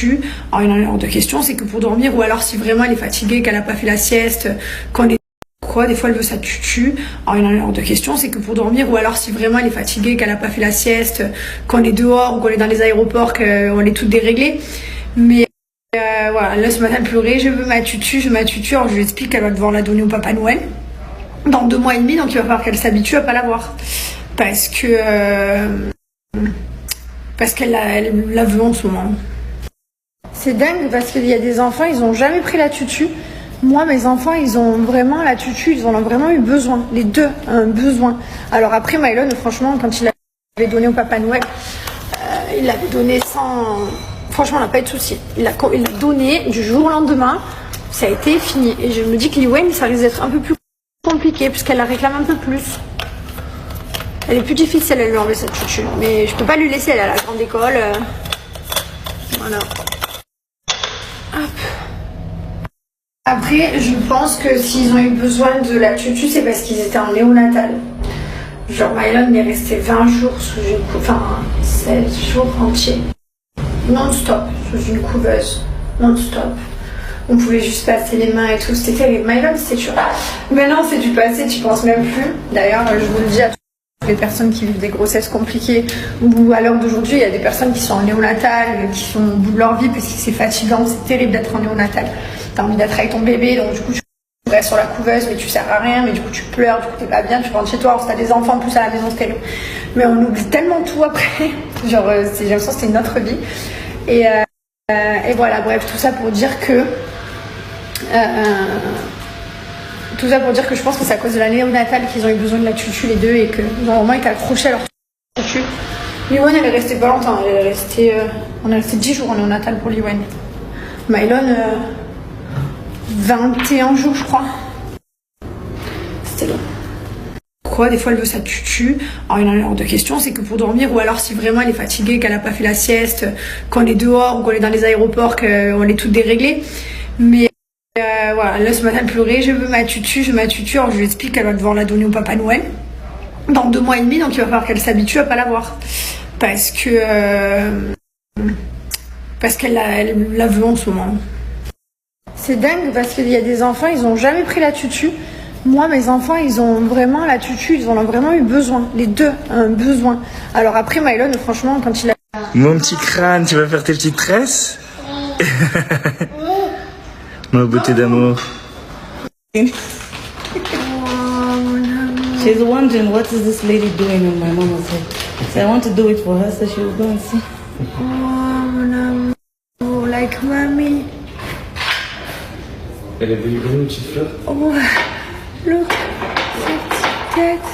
tutu. Alors il y en a hors de question, c'est que pour dormir, ou alors si vraiment elle est fatiguée, qu'elle n'a pas fait la sieste, qu'on est quoi, des fois elle veut sa tutu. Alors il y en a hors de question, c'est que pour dormir, ou alors si vraiment elle est fatiguée, qu'elle n'a pas fait la sieste, qu'on est dehors ou qu'on est dans les aéroports, qu'on est toutes déréglées. Mais voilà, là ce matin elle pleurait, je veux ma tutu, je veux ma tutu. Alors je lui explique qu'elle va devoir la donner au Papa Noël dans 2 mois et demi, donc il va falloir qu'elle s'habitue à pas l'avoir. Parce qu'elle la veut en ce moment. C'est dingue parce qu'il y a des enfants, ils ont jamais pris la tutu. Moi, mes enfants, ils ont vraiment la tutu, ils en ont vraiment eu besoin. Les deux, un besoin. Alors après, Mylon, franchement, quand il l'avait donné au Papa Noël, il l'avait donné sans... Franchement, on n'a pas eu de souci. Il l'a donné du jour au lendemain, ça a été fini. Et je me dis que Liwen, ça risque d'être un peu plus compliqué, puisqu'elle la réclame un peu plus. Elle est plus difficile à lui enlever cette tutu. Mais je peux pas lui laisser, elle est à la grande école. Voilà. Hop. Après, je pense que s'ils ont eu besoin de la tutu, c'est parce qu'ils étaient en néonatal. Genre, Mylon est resté 20 jours sous une couveuse, enfin 7 jours entiers. Non-stop, sous une couveuse. Non-stop. On pouvait juste passer les mains et tout. C'était terrible. Mylon, c'était dur. Maintenant, c'est du passé, tu penses même plus. D'ailleurs, je vous le dis à tous les personnes qui vivent des grossesses compliquées, ou à l'heure d'aujourd'hui, il y a des personnes qui sont en néonatal, qui sont au bout de leur vie parce que c'est fatigant, c'est terrible d'être en néonatal. T'as envie d'être avec ton bébé, donc du coup tu restes sur la couveuse, mais tu sers à rien, mais du coup tu pleures, du coup t'es pas bien, tu rentres chez toi, si t'as des enfants en plus à la maison, c'est terrible. Mais on oublie tellement tout après, genre j'ai l'impression que c'est une autre vie. Et voilà, bref, tout ça pour dire que je pense que c'est à cause de la néonatale qu'ils ont eu besoin de la tutu les deux et qu'ils ont vraiment été accrochés à leur tutu. Liwen, elle est restée pas longtemps, on est resté 10 jours en néonatal pour Liwen. Mylon, 21 jours je crois. C'était long. Pourquoi des fois elle veut sa tutu? Alors il y en a hors de question, c'est que pour dormir, ou alors si vraiment elle est fatiguée, qu'elle n'a pas fait la sieste, qu'on est dehors ou qu'on est dans les aéroports, qu'on est toutes déréglées. Mais voilà, là ce matin elle pleurait, je veux ma tutu, je veux ma tutu. Alors je lui explique qu'elle va devoir la donner au Papa Noël dans 2 mois et demi, donc il va falloir qu'elle s'habitue à pas l'avoir. Parce qu'elle la veut en ce moment. C'est dingue parce qu'il y a des enfants, ils ont jamais pris la tutu. Moi, mes enfants, ils ont vraiment la tutu, ils en ont vraiment eu besoin. Les deux, un besoin. Alors après, Mylon, franchement, quand il a... Mon petit crâne, tu vas faire tes petites tresses? Ma beauté d'amour. She's wondering what is this lady doing in my mama's head. So I want to do it for her so she will go and see. Oh, mon amour, like mommy. Elle est venue une petite fleur. Oh, look, cette petite tête.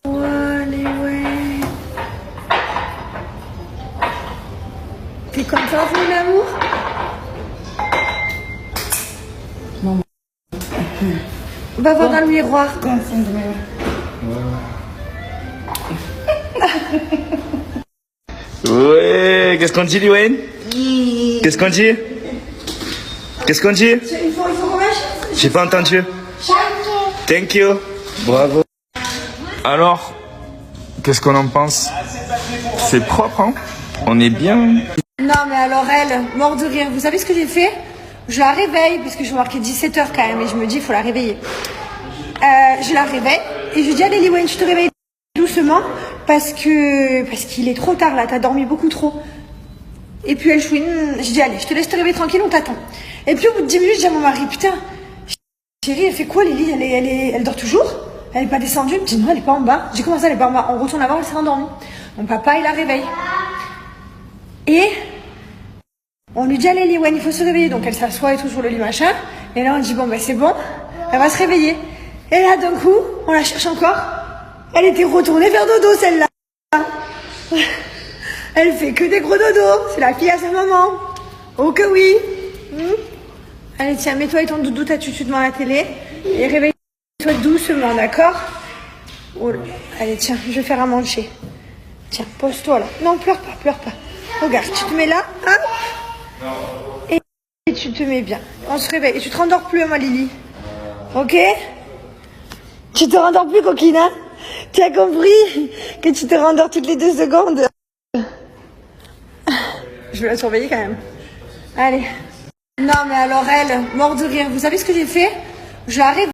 Oh, Liwen. T'es contente, mon amour? Maman. Va voir dans le miroir. Ouais, qu'est-ce qu'on dit, Liwen? Qu'est-ce qu'on dit? Qu'est-ce qu'on dit? Il faut qu'on mâche. J'ai pas entendu. Thank you. Bravo. Alors, qu'est-ce qu'on en pense? C'est propre, hein? On est bien. Non, mais alors elle, mort de rire. Vous savez ce que j'ai fait? Je la réveille, parce que je marquais 17h quand même, et je me dis, il faut la réveiller. Je la réveille, et je lui dis, allez Liwen, tu te réveilles doucement, parce qu'il est trop tard là, t'as dormi beaucoup trop. Et puis elle chouine, je dis, allez, je te laisse te réveiller tranquille, on t'attend. Et puis au bout de 10 minutes, je dis à mon mari, putain, chérie, elle fait quoi Lily? Elle dort toujours? Elle est pas descendue? Elle me dit, non, elle est pas en bas. Je dis, comment ça, elle est pas en bas? On retourne avant, elle s'est endormie. Donc papa, il la réveille. Et on lui dit, allez Liwen, il faut se réveiller. Donc elle s'assoit et tout sur le lit machin. Et là on dit, bon ben c'est bon, elle va se réveiller. Et là d'un coup, on la cherche encore. Elle était retournée vers dodo celle-là. Elle fait que des gros dodos. C'est la fille à sa maman. Oh que oui. Allez tiens, mets-toi et ton doudou, ta tutu devant la télé. Et réveille-toi doucement, d'accord? Oh là. Allez tiens, je vais faire à manger. Tiens, pose-toi là. Non, pleure pas, pleure pas. Regarde, tu te mets là, hein? Et tu te mets bien. On se réveille. Et tu te rendors plus, ma Lily. Ok? Tu te rendors plus, coquine, hein? Tu as compris que tu te rendors toutes les 2 secondes? Je vais la surveiller quand même. Allez. Non, mais alors elle, mort de rire. Vous savez ce que j'ai fait? Je l'arrête.